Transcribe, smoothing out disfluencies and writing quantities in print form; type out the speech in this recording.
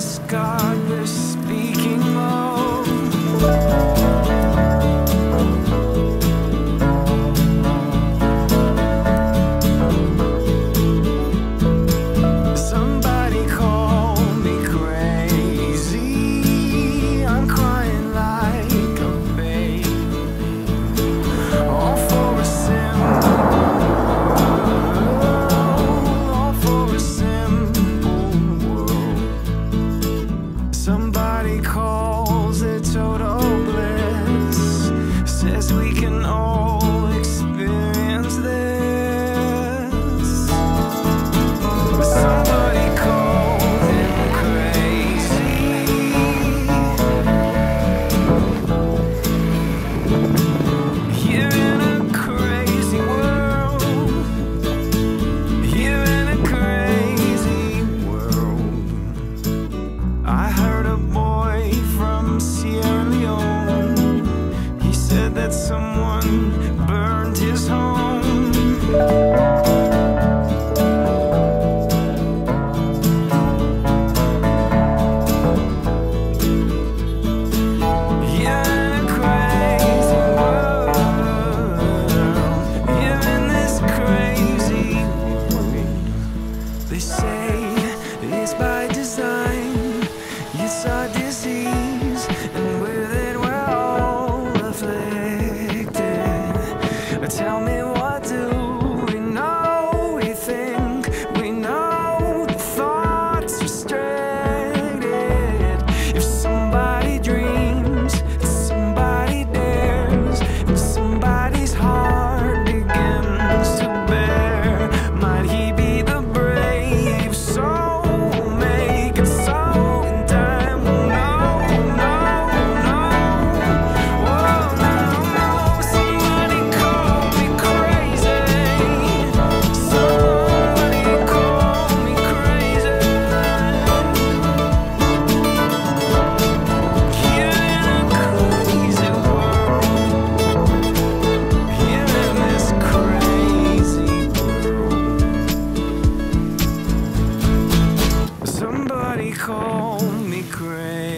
this God we're speaking of? Somebody call me crazy, I'm crying like a baby, all for a simple world. Somebody calls it total bliss, says we can all experience this. Somebody calls it crazy. You're in a crazy world. You're in a crazy world. I heard a boy from Sierra Leone. He said that someone burned his home. You're in a crazy world. You're in this crazy world. They say it's by design, it's our disease, and with it we're all afflicted. Tell me, what do we know? We think we know, the thoughts restricted. If somebody dreams, somebody dares, and somebody's heart begins to bear, might he be the brave soul, make it so in time? No, no, no. Oh, no, no. Somebody call me crazy. Somebody call me crazy. You're in a crazy world. You're in this crazy world. Somebody call me crazy.